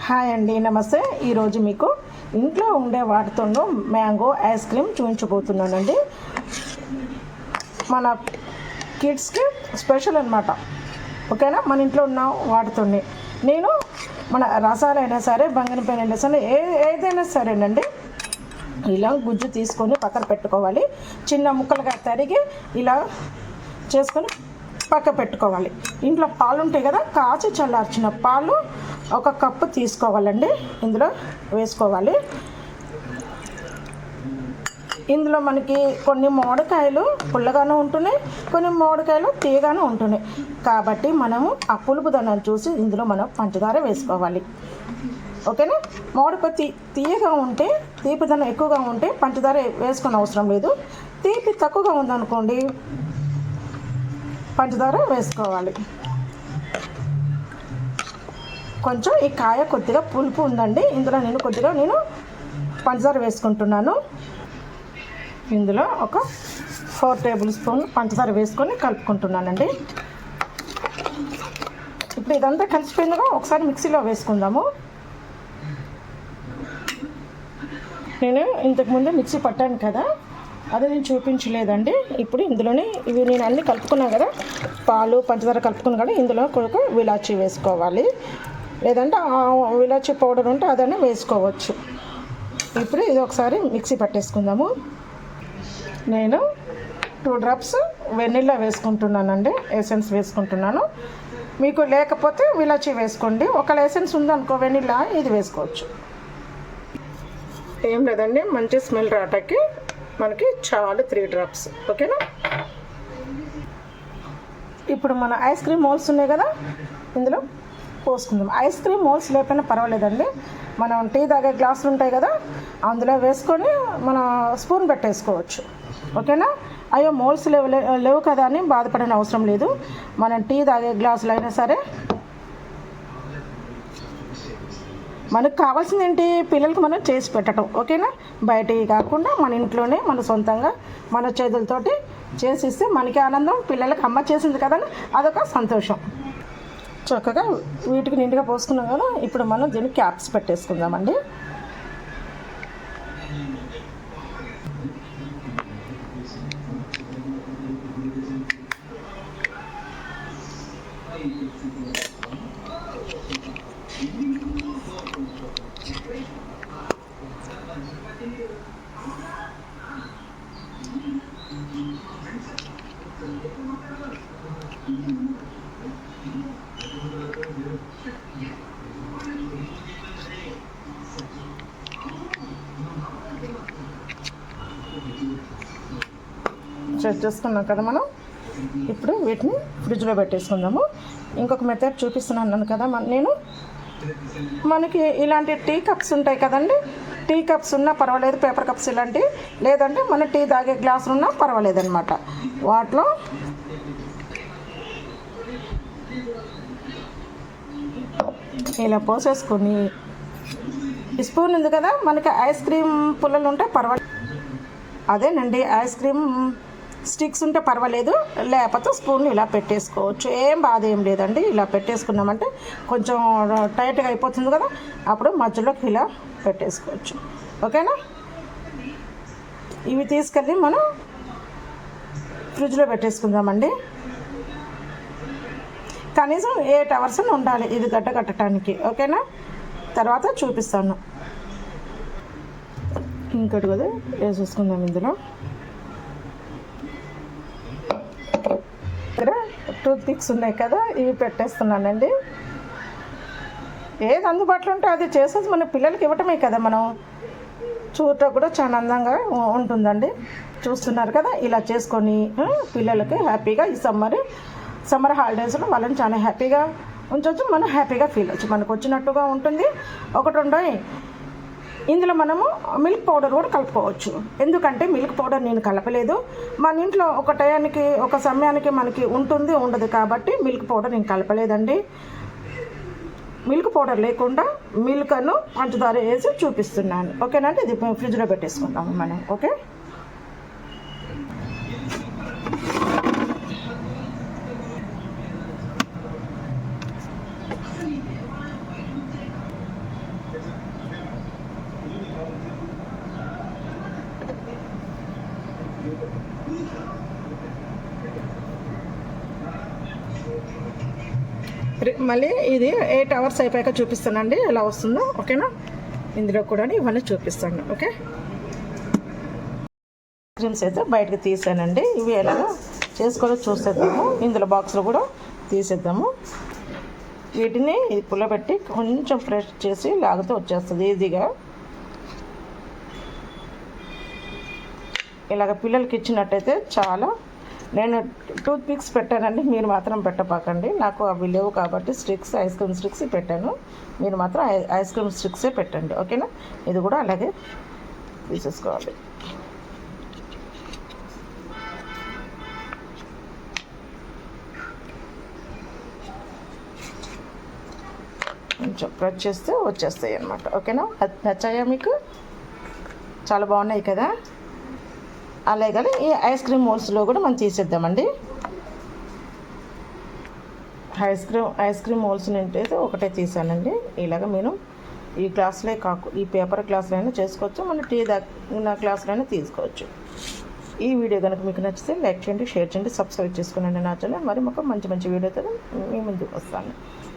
Hi అండి, నమస్తే. ఈరోజు మీకు ఇంట్లో ఉండే వాటితో మ్యాంగో ఐస్ క్రీమ్ చూపించబోతున్నానండి. మన కిడ్స్కి స్పెషల్ అనమాట. ఓకేనా? మన ఇంట్లో ఉన్న వాటితో నేను మన రసాలైనా సరే, బంగినపైన అయినా సరే, ఏదైనా సరేనండి, ఇలా గుజ్జు తీసుకొని పక్కన పెట్టుకోవాలి. చిన్న ముక్కలుగా తరిగి ఇలా చేసుకొని పక్క పెట్టుకోవాలి. ఇంట్లో పాలు ఉంటాయి కదా, కాచి చల్లార్చిన పాలు 1 కప్పు తీసుకోవాలండి. ఇందులో వేసుకోవాలి. ఇందులో మనకి కొన్ని మామిడికాయలు పుల్లగానే ఉంటున్నాయి, కొన్ని మామిడికాయలు తీయగానే ఉంటున్నాయి. కాబట్టి మనము ఆ పులుపుదనాన్ని చూసి ఇందులో మనం పంచదార వేసుకోవాలి. ఓకేనా? మామిడికాయ తీయగా ఉంటే, తీపిదనం ఎక్కువగా ఉంటే పంచదార వేసుకునే అవసరం లేదు. తీపి తక్కువగా ఉందనుకోండి, పంచదార వేసుకోవాలి. కొంచెం ఈ కాయ కొద్దిగా పులుపు ఉందండి. ఇందులో నేను పంచదార వేసుకుంటున్నాను. ఇందులో ఒక 4 టేబుల్ స్పూన్ పంచదార వేసుకొని కలుపుకుంటున్నానండి. ఇప్పుడు ఇదంతా కలిసిపోయిందిగా, ఒకసారి మిక్సీలో వేసుకుందాము. నేను ఇంతకుముందే మిక్సీ పట్టాను కదా, అది నేను చూపించలేదండి. ఇప్పుడు ఇందులోనే ఇవి నేను అన్నీ కలుపుకున్నాను కదా, పాలు పంచదార కలుపుకున్నాను కదా, ఇందులో ఒక విలాచీ వేసుకోవాలి. లేదంటే విలాచీ పౌడర్ ఉంటే అదన్నీ వేసుకోవచ్చు. ఇప్పుడు ఇది ఒకసారి మిక్సీ పట్టేసుకుందాము. నేను 2 డ్రాప్స్ వెనిల్లా వేసుకుంటున్నానండి, ఎసెన్స్ వేసుకుంటున్నాను. మీకు లేకపోతే విలాచీ వేసుకోండి. ఒకవేళ ఎసెన్స్ ఉందనుకో వెనిల్లా, ఇది వేసుకోవచ్చు. ఏం లేదండి, మంచి స్మెల్ రావటానికి మనకి చాలు 3 డ్రాప్స్. ఓకేనా? ఇప్పుడు మన ఐస్ క్రీమ్ మోల్స్ ఉన్నాయి కదా, ఇందులో పోసుకుందాం. ఐస్ క్రీమ్ మోల్స్ లేకపోయినా పర్వాలేదండి. మనం టీ తాగే గ్లాసులు ఉంటాయి కదా, అందులో వేసుకొని మన స్పూన్ పెట్టేసుకోవచ్చు. ఓకేనా? అయ్యో మోల్స్ లేవు కదా అని బాధపడిన అవసరం లేదు. మనం టీ తాగే గ్లాసులు అయినా సరే, మనకు కావాల్సింది ఏంటి, పిల్లలకి మనం చేసి పెట్టడం. ఓకేనా? బయటికి కాకుండా మన ఇంట్లోనే మన సొంతంగా మన చేతులతోటి చేసిస్తే మనకి ఆనందం, పిల్లలకి అమ్మ చేసింది కదని అదొక సంతోషం. చక్కగా వీటికి నిండుగా పోసుకున్నాం కదా, ఇప్పుడు మనం దీనికి క్యాప్స్ పెట్టేసుకుందామండి. సెట్ చేసుకున్నాం కదా మనం. ఇప్పుడు వీటిని ఫ్రిడ్జ్లో పెట్టేసుకుందాము. ఇంకొక మెథడ్ చూపిస్తున్నాను కదా నేను, మనకి ఇలాంటి టీ కప్స్ ఉంటాయి కదండి, టీ కప్స్ ఉన్నా పర్వాలేదు, పేపర్ కప్స్ ఇలాంటివి, లేదంటే మన టీ తాగే గ్లాసులు ఉన్నా పర్వాలేదు అనమాట. వాటిలో ఇలా పోసేసుకొని, ఈ స్పూన్ ఉంది కదా, మనకి ఐస్ క్రీమ్ పుల్లలు ఉంటే పర్వాలేదు, అదేనండి ఐస్ క్రీమ్ స్టిక్స్ ఉంటే పర్వాలేదు, లేకపోతే స్పూన్ ఇలా పెట్టేసుకోవచ్చు. ఏం బాధ ఏం లేదండి. ఇలా పెట్టేసుకున్నామంటే కొంచెం టైట్గా అయిపోతుంది కదా, అప్పుడు మధ్యలోకి ఇలా పెట్టేసుకోవచ్చు. ఓకేనా? ఇవి తీసుకెళ్ళి మనం ఫ్రిడ్జ్లో పెట్టేసుకుందామండి. కనీసం 8 అవర్స్ ఉండాలి ఇది గడ్డ కట్టడానికి. ఓకేనా? తర్వాత చూపిస్తాను. ఇంకోటి కదా వేసేసుకుందాం. ఇందులో ఇక్కడ టూత్ పిక్స్ ఉన్నాయి కదా, ఇవి పెట్టేస్తున్నానండి. ఏది అందుబాటులో ఉంటే అది చేసేది మన పిల్లలకి ఇవ్వటమే కదా, మనం చూడటం కూడా చాలా అందంగా ఉంటుందండి. చూస్తున్నారు కదా, ఇలా చేసుకొని పిల్లలకి హ్యాపీగా ఈ సమ్మర్ హాలిడేస్లో వాళ్ళని చాలా హ్యాపీగా ఉంచవచ్చు. మనం హ్యాపీగా ఫీల్ అవ్వచ్చు, మనకు వచ్చినట్టుగా ఉంటుంది. ఒకటి ఉండవు. ఇందులో మనము మిల్క్ పౌడర్ కూడా కలుపుకోవచ్చు. ఎందుకంటే మిల్క్ పౌడర్ నేను కలపలేదు. మన ఇంట్లో ఒక టయానికి ఒక సమయానికి మనకి ఉంటుంది ఉండదు కాబట్టి మిల్క్ పౌడర్ నేను కలపలేదండి. మిల్క్ పౌడర్ లేకుండా మిల్క్ను పంచదార వేసి చూపిస్తున్నాను. ఓకేనండి? ఇది ఫ్రిడ్జ్లో పెట్టేసుకుంటాము మనం. ఓకే? మళ్ళీ ఇది 8 అవర్స్ అయిపోయాక చూపిస్తానండి ఎలా వస్తుందో. ఓకేనా, ఇందులో కూడా ఇవన్నీ చూపిస్తాను. ఓకే, క్రీమ్స్ అయితే బయటకు తీసానండి. ఇవి ఎలాగో చేసుకొని చూసేద్దాము. ఇందులో బాక్స్లో కూడా తీసేద్దాము. వీటిని పుల్లబెట్టి కొంచెం ఫ్రెష్ చేసి లాగితే వచ్చేస్తుంది ఈజీగా. ఇలాగ పిల్లలకి ఇచ్చినట్టయితే చాలా. నేను టూత్ పిక్స్ పెట్టానండి, మీరు మాత్రం పెట్టపాకండి. నాకు అవి లేవు కాబట్టి స్టిక్స్, ఐస్ క్రీమ్ స్టిక్స్ పెట్టాను. మీరు మాత్రం ఐస్ క్రీమ్ స్టిక్సే పెట్టండి. ఓకేనా, ఇది కూడా అలాగే తీసేసుకోవాలి. కొంచెం ప్రెస్ చేస్తే వచ్చేస్తాయి అన్నమాట. ఓకేనా, నచ్చాయా మీకు? చాలా బాగున్నాయి కదా. అలాగే ఈ ఐస్ క్రీమ్ మోల్స్లో కూడా మనం తీసేద్దామండి. ఐస్ క్రీమ్ మోల్స్ నుండి ఒకటే తీసానండి. ఇలాగ నేను ఈ గ్లాసులే ఈ పేపర్ గ్లాసులో అయినా చేసుకోవచ్చు, మన టీ గ్లాసులో అయినా తీసుకోవచ్చు. ఈ వీడియో కనుక మీకు నచ్చితే లైక్ చేయండి, షేర్ చేయండి, సబ్స్క్రైబ్ చేసుకోండి నా ఛానల్. మరి మాకు మంచి మంచి వీడియోతో మీ ముందుకు వస్తాను.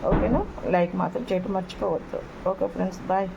ఓకేనా, లైక్ మాత్రం చేయటం మర్చిపోవద్దు. Okay friends, bye.